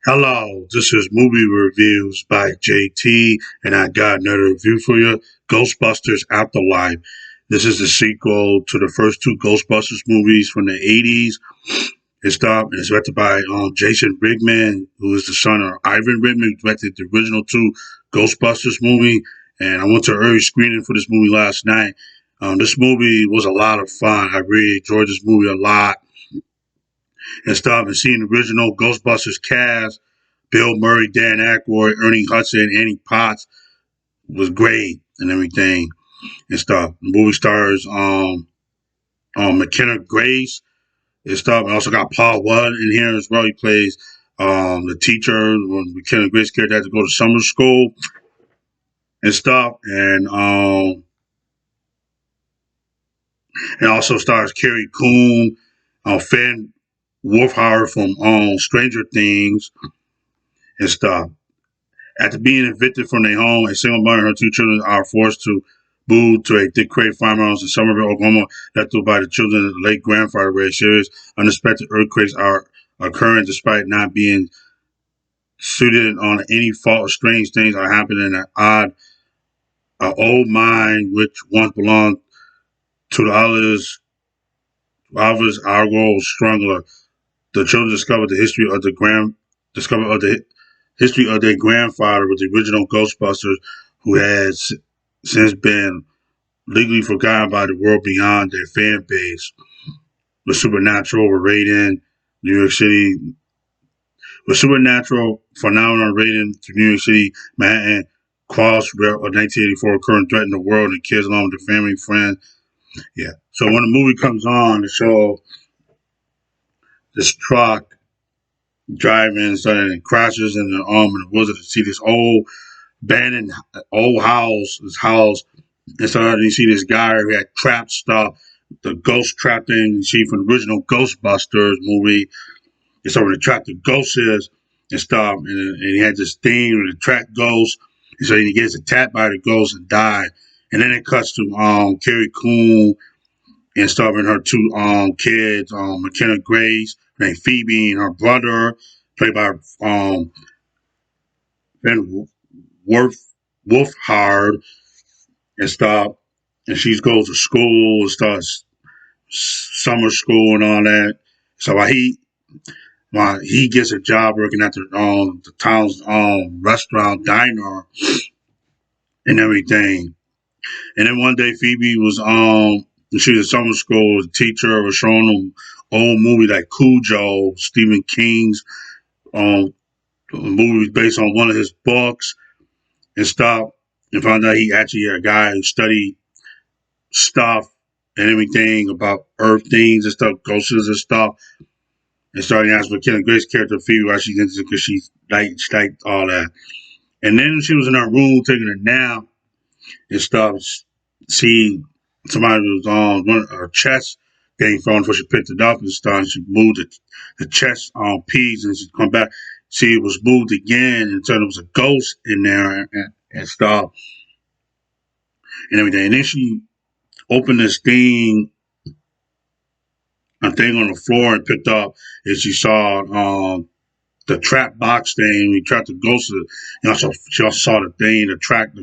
Hello, this is Movie Reviews by JT, and I got another review for you. Ghostbusters Afterlife. This is the sequel to the first two Ghostbusters movies from the 80s. It's directed by Jason Brigman, who is the son of Ivan Reitman, who directed the original two Ghostbusters movie. And I went to early screening for this movie last night. This movie was a lot of fun. I really enjoyed this movie a lot and seeing the original Ghostbusters cast, Bill Murray, Dan Aykroyd, Ernie Hudson, Annie Potts was great and everything and stuff. The movie stars McKenna Grace and stuff. And also got Paul Rudd in here as well. He plays the teacher when McKenna Grace character had to go to summer school and stuff. And also stars Carrie Coon, Finn Wolfhard from Stranger Things and stuff. After being evicted from their home, a single mother and her two children are forced to move to a Dick Craig farmhouse in Somerville, Oklahoma, left by the children of the late grandfather, where a serious unexpected earthquakes are occurring despite not being suited on any fault. Strange things are happening in an old mine which once belonged to the others Argo Strangler. The children discover the history of their grandfather with the original Ghostbusters, who has since been legally forgotten by the world beyond their fan base. The supernatural were raiding New York City. The supernatural phenomenon raiding to New York City, Manhattan, cross of 1984 occurring threatening the world and kids along with their family, friends. Yeah. So when the movie comes on, the show this truck driving and crashes in the woods to see this old abandoned old house. And so you see this guy who had trapped stuff, the ghost trap thing you see from the original Ghostbusters movie. And so when the trap the ghost is and stuff, and he had this thing with the trap ghost. And so he gets attacked by the ghost and died. And then it cuts to Carrie Coon and stuff and her two kids, McKenna Grace, named Phoebe, and her brother, played by Ben Wolfhard and stuff. And she goes to school and starts summer school and all that. So while he gets a job working at the town's restaurant diner and everything. And then one day Phoebe was she was at summer school, the teacher was showing them old movie like Cujo, Stephen King's movie based on one of his books and stuff. And found out he actually a guy who studied stuff and everything about earth things and stuff, ghosts and stuff. And starting asking McKenna Grace's character Phoebe why she's into because she liked all that. And then she was in her room taking a nap and stuff. See somebody was on one her chest getting thrown before she picked it up and stuff. And she moved the chest on piece and she come back. See it was moved again and so there was a ghost in there and stuff and everything. And then she opened this a thing on the floor and picked up and she saw the trap box thing. We trapped the ghost. She also saw the thing, the track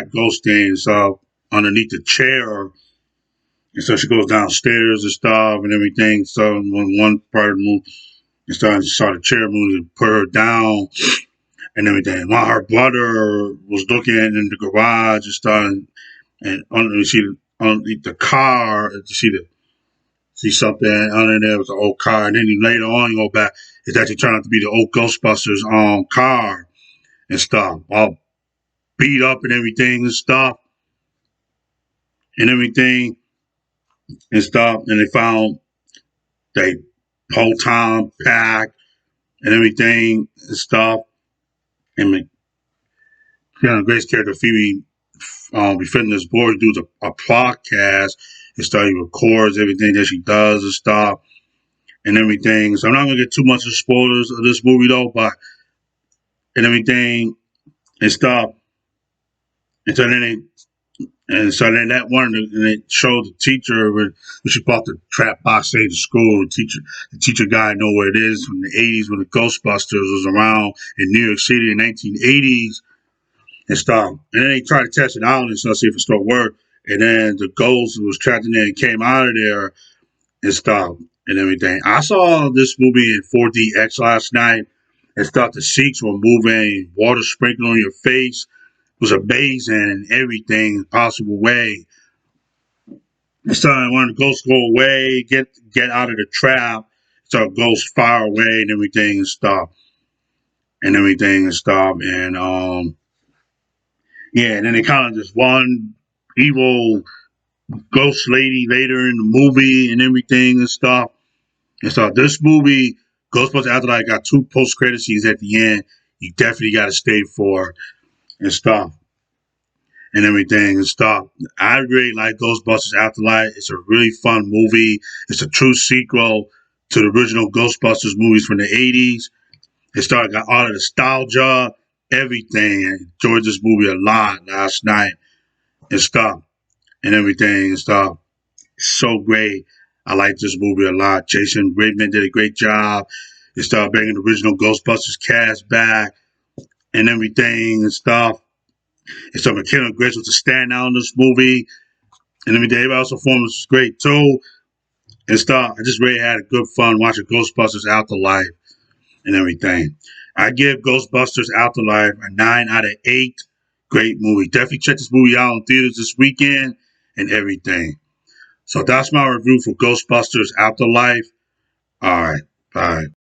ghost thing. So underneath the chair, and so she goes downstairs and stuff and everything. So when one part of the movie, and she saw the chair move and put her down and everything. While her brother was looking in the garage and stuff, and you see underneath the car, you see something under there was an old car, and then later on you go back, it's actually turned out to be the old Ghostbusters car and stuff, all beat up and everything and everything and stuff, and they found they whole town packed and everything and stuff, and Grace character Phoebe befriending this boy do a podcast and stuff. He records everything that she does and stuff and everything. So I'm not gonna get too much of spoilers of this movie though, but and everything and stuff. And so then And so then that one, and it showed the teacher when she bought the trap box to school. The teacher guy know where it is from the 80s when the Ghostbusters was around in New York City in the 1980s and stuff. And then they tried to test it out and stuff, see if it still worked. And then the ghost was trapped in there and came out of there and stuff and everything. I saw this movie in 4DX last night and stuff. The seats were moving, water sprinkling on your face. It was amazing in everything possible way. So I wanted the ghost go away, get out of the trap. So ghosts far away and everything and stuff. And yeah, and then they kind of just one evil ghost lady later in the movie and everything and stuff. And so this movie, Ghostbusters Afterlife, got two post credit scenes at the end. You definitely got to stay for and stuff and everything and stuff. I really like Ghostbusters Afterlife. It's a really fun movie. It's a true sequel to the original Ghostbusters movies from the 80s. It got all the nostalgia, everything. I enjoyed this movie a lot last night and stuff and everything and stuff. So great. I like this movie a lot. Jason Reitman did a great job. They started bringing the original Ghostbusters cast back and everything and stuff. And so McKenna Grace was a standout in this movie and everything. Everybody else's performance was great too and stuff. I just really had a good fun watching Ghostbusters Afterlife and everything. I give Ghostbusters Afterlife a 9 out of 8. Great movie. Definitely check this movie out in theaters this weekend and everything. So that's my review for Ghostbusters Afterlife. All right. Bye.